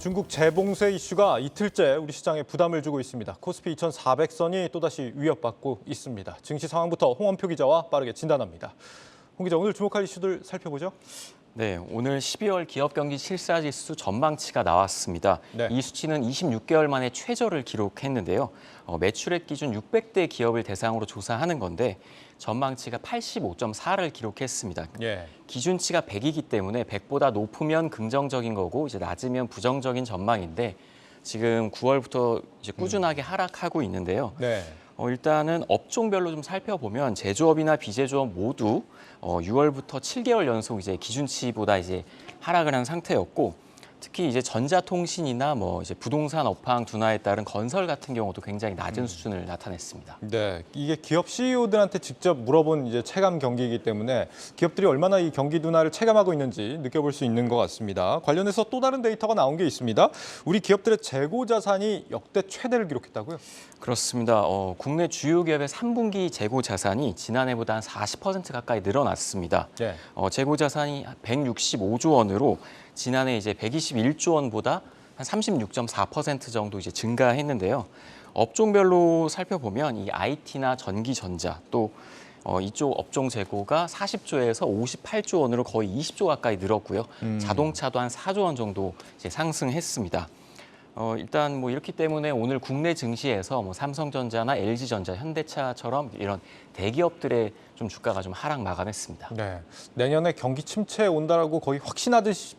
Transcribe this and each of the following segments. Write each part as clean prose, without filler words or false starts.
중국 재봉쇄 이슈가 이틀째 우리 시장에 부담을 주고 있습니다. 코스피 2400선이 또다시 위협받고 있습니다. 증시 상황부터 홍원표 기자와 빠르게 진단합니다. 홍 기자, 오늘 주목할 이슈들 살펴보죠. 네, 오늘 12월 기업경기 실사지수 전망치가 나왔습니다. 네. 이 수치는 26개월 만에 최저를 기록했는데요. 매출액 기준 600대 기업을 대상으로 조사하는 건데 전망치가 85.4를 기록했습니다. 예. 기준치가 100이기 때문에 100보다 높으면 긍정적인 거고 이제 낮으면 부정적인 전망인데 지금 9월부터 이제 꾸준하게 하락하고 있는데요. 네. 일단은 업종별로 좀 살펴보면 제조업이나 비제조업 모두 6월부터 7개월 연속 이제 기준치보다 이제 하락을 한 상태였고 특히 이제 전자통신이나 뭐 이제 부동산 업황 둔화에 따른 건설 같은 경우도 굉장히 낮은 수준을 나타냈습니다. 네, 이게 기업 CEO들한테 직접 물어본 이제 체감 경기이기 때문에 기업들이 얼마나 이 경기 둔화를 체감하고 있는지 느껴볼 수 있는 것 같습니다. 관련해서 또 다른 데이터가 나온 게 있습니다. 우리 기업들의 재고 자산이 역대 최대를 기록했다고요? 그렇습니다. 국내 주요 기업의 3분기 재고 자산이 지난해보다 한 40% 가까이 늘어났습니다. 네. 재고 자산이 165조 원으로 지난해 이제 121조 원보다 한 36.4% 정도 이제 증가했는데요. 업종별로 살펴보면 이 IT나 전기, 전자 또 이쪽 업종 재고가 40조에서 58조 원으로 거의 20조 가까이 늘었고요. 자동차도 한 4조 원 정도 이제 상승했습니다. 일단 뭐 이렇기 때문에 오늘 국내 증시에서 뭐 삼성전자나 LG전자, 현대차처럼 이런 대기업들의 좀 주가가 좀 하락 마감했습니다. 네, 내년에 경기 침체 온다라고 거의 확신하듯이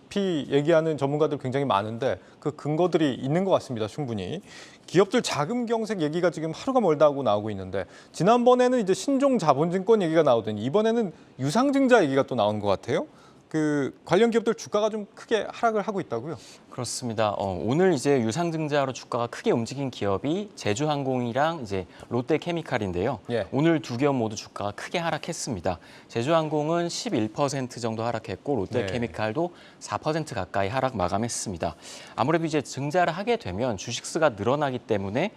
얘기하는 전문가들 굉장히 많은데 그 근거들이 있는 것 같습니다, 충분히. 기업들 자금 경색 얘기가 지금 하루가 멀다고 나오고 있는데 지난번에는 이제 신종 자본증권 얘기가 나오더니 이번에는 유상증자 얘기가 또 나오는 것 같아요. 그 관련 기업들 주가가 좀 크게 하락을 하고 있다고요? 그렇습니다. 오늘 이제 유상증자로 주가가 크게 움직인 기업이 제주항공이랑 이제 롯데케미칼인데요. 예. 오늘 두 기업 모두 주가가 크게 하락했습니다. 제주항공은 11% 정도 하락했고 롯데케미칼도 4% 가까이 하락 마감했습니다. 아무래도 이제 증자를 하게 되면 주식수가 늘어나기 때문에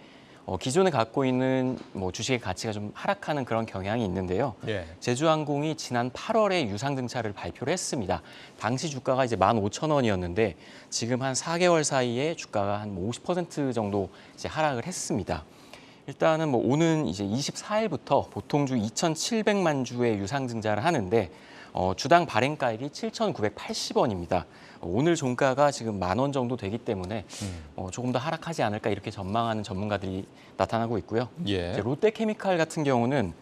기존에 갖고 있는 뭐 주식의 가치가 좀 하락하는 그런 경향이 있는데요. 예. 제주항공이 지난 8월에 유상증차를 발표를 했습니다. 당시 주가가 이제 15,000원이었는데 지금 한 4개월 사이에 주가가 한 50% 정도 이제 하락을 했습니다. 일단은 뭐 오는 이제 24일부터 보통주 2,700만 주의 유상증자를 하는데 주당 발행가액이 7,980원입니다. 오늘 종가가 지금 10,000원 정도 되기 때문에 조금 더 하락하지 않을까 이렇게 전망하는 전문가들이 나타나고 있고요. 예. 이제 롯데케미칼 같은 경우는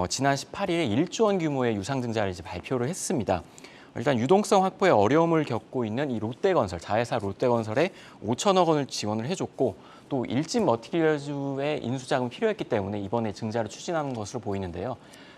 지난 18일에 1조 원 규모의 유상증자를 이제 발표를 했습니다. 일단 유동성 확보에 어려움을 겪고 있는 이 롯데건설, 자회사 롯데건설에 5천억 원을 지원을 해줬고 또 일진 머티리얼즈의 인수자금이 필요했기 때문에 이번에 증자를 추진하는 것으로 보이는데요.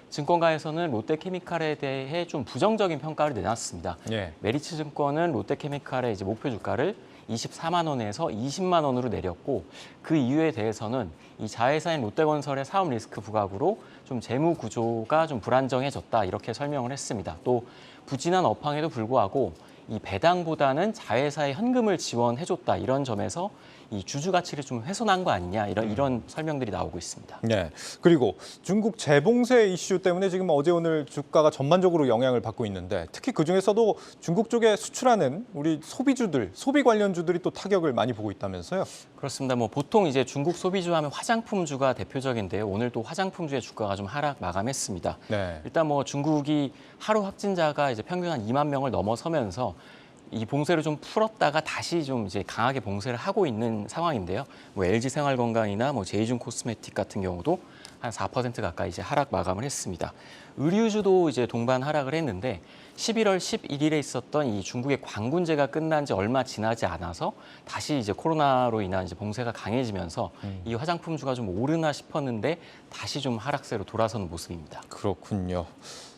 증권가에서는 롯데케미칼에 대해 좀 부정적인 평가를 내놨습니다. 예. 메리츠증권은 롯데케미칼의 이제 목표 주가를 24만 원에서 20만 원으로 내렸고 그 이유에 대해서는 이 자회사인 롯데건설의 사업 리스크 부각으로 좀 재무 구조가 좀 불안정해졌다 이렇게 설명을 했습니다. 또 부진한 업황에도 불구하고 이 배당보다는 자회사의 현금을 지원해줬다 이런 점에서 이 주주 가치를 좀 훼손한 거 아니냐 이런 설명들이 나오고 있습니다. 네. 그리고 중국 재봉쇄 이슈 때문에 지금 어제 오늘 주가가 전반적으로 영향을 받고 있는데 특히 그 중에서도 중국 쪽에 수출하는 우리 소비주들, 소비 관련주들이 또 타격을 많이 보고 있다면서요? 그렇습니다. 뭐 보통 이제 중국 소비주 하면 화장품주가 대표적인데요. 오늘 또 화장품주의 주가가 좀 하락 마감했습니다. 네. 일단 뭐 중국이 하루 확진자가 이제 평균 한 2만 명을 넘어서면서 이 봉쇄를 좀 풀었다가 다시 좀 이제 강하게 봉쇄를 하고 있는 상황인데요. 뭐 LG 생활건강이나 뭐 제이준 코스메틱 같은 경우도 한 4% 가까이 이제 하락 마감을 했습니다. 의류주도 이제 동반 하락을 했는데 11월 11일에 있었던 이 중국의 광군제가 끝난 지 얼마 지나지 않아서 다시 이제 코로나로 인한 이제 봉쇄가 강해지면서 이 화장품주가 좀 오르나 싶었는데 다시 좀 하락세로 돌아서는 모습입니다. 그렇군요.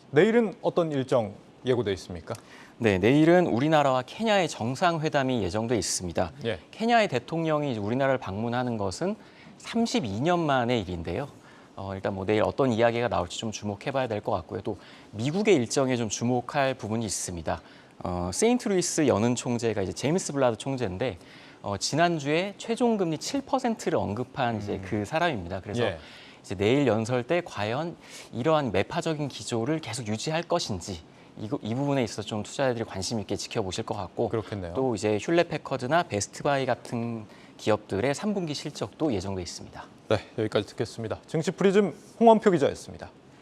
내일은 어떤 일정 예고돼 있습니까? 네, 내일은 우리나라와 케냐의 정상회담이 예정돼 있습니다. 예. 케냐의 대통령이 우리나라를 방문하는 것은 32년 만의 일인데요. 일단 뭐 내일 어떤 이야기가 나올지 좀 주목해봐야 될 것 같고요. 또 미국의 일정에 좀 주목할 부분이 있습니다. 세인트루이스 연은 총재가 이제 제임스 블라드 총재인데 지난주에 최종금리 7%를 언급한 이제 그 사람입니다. 그래서 예. 이제 내일 연설 때 과연 이러한 매파적인 기조를 계속 유지할 것인지 이 부분에 있어서 좀 투자자들이 관심 있게 지켜보실 것 같고 그렇겠네요. 또 이제 슐레페커드나 베스트바이 같은 기업들의 3분기 실적도 예정돼 있습니다. 네, 여기까지 듣겠습니다. 증시 프리즘 홍원표 기자였습니다.